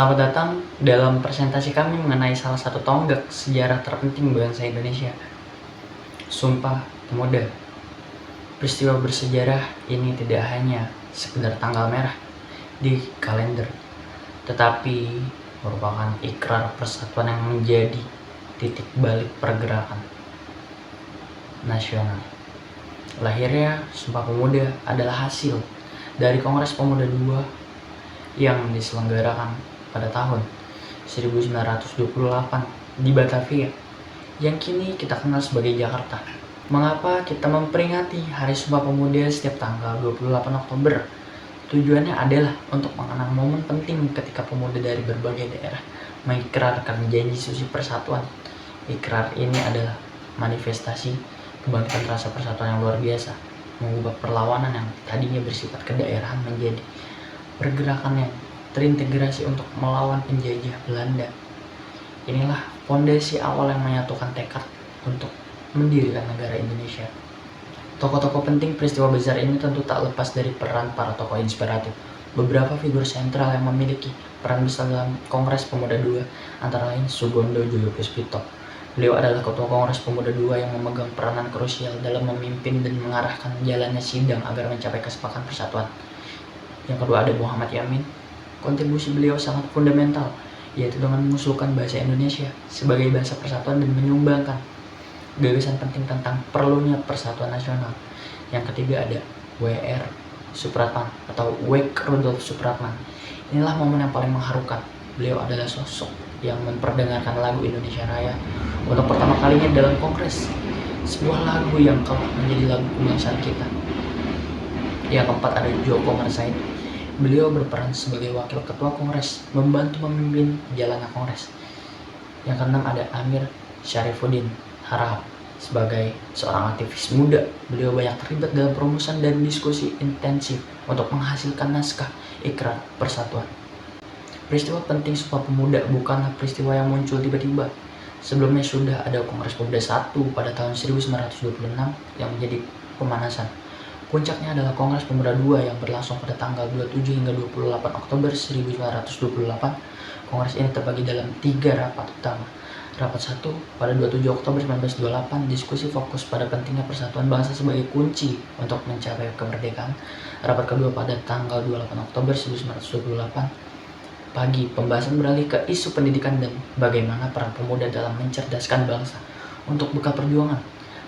Selamat datang dalam presentasi kami mengenai salah satu tonggak sejarah terpenting bangsa Indonesia, Sumpah Pemuda. Peristiwa bersejarah ini tidak hanya sekedar tanggal merah di kalender, tetapi merupakan ikrar persatuan yang menjadi titik balik pergerakan nasional. Lahirnya Sumpah Pemuda adalah hasil dari Kongres Pemuda II yang diselenggarakan pada tahun 1928 di Batavia, yang kini kita kenal sebagai Jakarta. Mengapa kita memperingati Hari Sumpah Pemuda setiap tanggal 28 Oktober? Tujuannya adalah untuk mengenang momen penting ketika pemuda dari berbagai daerah mengikrarkan janji suci persatuan. Ikrar ini adalah manifestasi kebangkitan rasa persatuan yang luar biasa, mengubah perlawanan yang tadinya bersifat kedaerahan menjadi pergerakan yang terintegrasi untuk melawan penjajah Belanda. Inilah fondasi awal yang menyatukan tekad untuk mendirikan negara Indonesia. Tokoh-tokoh penting peristiwa besar ini tentu tak lepas dari peran para tokoh inspiratif. Beberapa figur sentral yang memiliki peran besar dalam Kongres Pemuda II antara lain Sugondo Joyo Puspito. Beliau adalah Ketua Kongres Pemuda II yang memegang peranan krusial dalam memimpin dan mengarahkan jalannya sidang agar mencapai kesepakatan persatuan. Yang kedua ada Muhammad Yamin. Kontribusi beliau sangat fundamental, yaitu dengan mengusulkan bahasa Indonesia sebagai bahasa persatuan dan menyumbangkan gagasan penting tentang perlunya persatuan nasional. Yang ketiga ada W.R. Supratman atau Wake Rudolf Supratman. Inilah momen yang paling mengharukan. Beliau adalah sosok yang memperdengarkan lagu Indonesia Raya untuk pertama kalinya dalam Kongres, sebuah lagu yang kelak menjadi lagu kebangsaan kita. Yang keempat ada Djoko Marsait. Beliau berperan sebagai wakil ketua Kongres, membantu memimpin jalannya Kongres. Yang keenam ada Amir Syarifuddin Harahap. Sebagai seorang aktivis muda, beliau banyak terlibat dalam perumusan dan diskusi intensif untuk menghasilkan naskah ikrar persatuan. Peristiwa penting Sumpah Pemuda bukanlah peristiwa yang muncul tiba-tiba. Sebelumnya sudah ada Kongres Pemuda I pada tahun 1926 yang menjadi pemanasan. Puncaknya adalah Kongres Pemuda II yang berlangsung pada tanggal 27 hingga 28 Oktober 1928. Kongres ini terbagi dalam 3 rapat utama. Rapat 1 pada 27 Oktober 1928, diskusi fokus pada pentingnya persatuan bangsa sebagai kunci untuk mencapai kemerdekaan. Rapat kedua pada tanggal 28 Oktober 1928 pagi, pembahasan beralih ke isu pendidikan dan bagaimana peran pemuda dalam mencerdaskan bangsa untuk bekal perjuangan.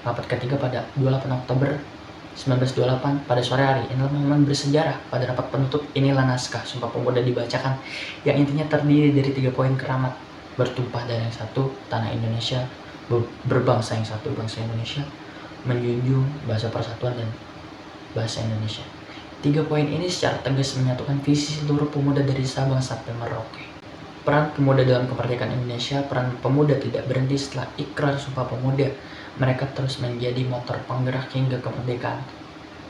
Rapat ketiga pada 28 Oktober 1928 pada sore hari. Inilah momen bersejarah. Pada rapat penutup inilah naskah Sumpah Pemuda dibacakan, yang intinya terdiri dari 3 poin keramat: bertumpah darah yang satu, tanah Indonesia, berbangsa yang satu, bangsa Indonesia, menjunjung bahasa persatuan dan bahasa Indonesia. 3 poin ini secara tegas menyatukan visi seluruh pemuda dari Sabang sampai Merauke. Peran pemuda dalam kemerdekaan Indonesia. Peran pemuda tidak berhenti setelah ikrar Sumpah Pemuda. Mereka terus menjadi motor penggerak hingga kemerdekaan.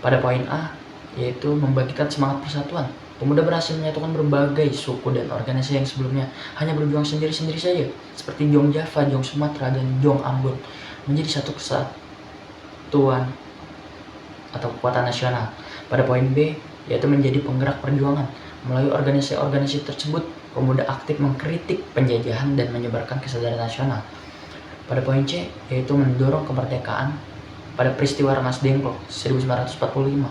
Pada poin A, yaitu membangkitkan semangat persatuan. Pemuda berhasil menyatukan berbagai suku dan organisasi yang sebelumnya hanya berjuang sendiri-sendiri saja, seperti Jong Java, Jong Sumatera, dan Jong Ambon, menjadi satu kesatuan atau kekuatan nasional. Pada poin B, yaitu menjadi penggerak perjuangan. Melalui organisasi-organisasi tersebut, pemuda aktif mengkritik penjajahan dan menyebarkan kesadaran nasional. Pada poin C, yaitu mendorong kemerdekaan. Pada peristiwa Rengas Dengklok 1945,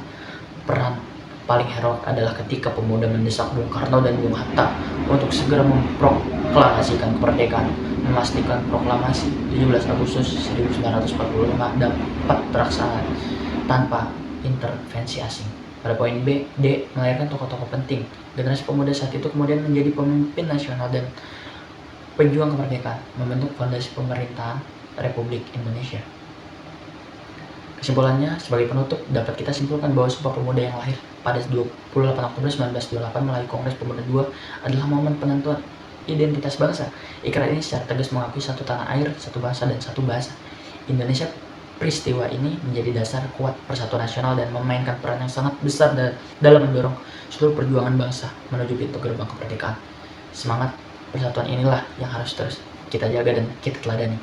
peran paling heroik adalah ketika pemuda mendesak Bung Karno dan Bung Hatta untuk segera memproklamasikan kemerdekaan, memastikan proklamasi 17 Agustus 1945 dapat terlaksana tanpa intervensi asing. Pada poin B, D, melahirkan tokoh-tokoh penting. Generasi pemuda saat itu kemudian menjadi pemimpin nasional dan pejuang kemerdekaan, membentuk fondasi pemerintahan Republik Indonesia. Kesimpulannya, sebagai penutup, dapat kita simpulkan bahwa Sumpah Pemuda yang lahir pada 28 Oktober 1928 melalui Kongres Pemuda II adalah momen penentuan identitas bangsa. Ikrar ini secara tegas mengakui satu tanah air, satu bangsa, dan satu bahasa Indonesia. Peristiwa ini menjadi dasar kuat persatuan nasional dan memainkan peran yang sangat besar dalam mendorong seluruh perjuangan bangsa menuju pintu gerbang kemerdekaan. Semangat persatuan inilah yang harus terus kita jaga dan kita teladani.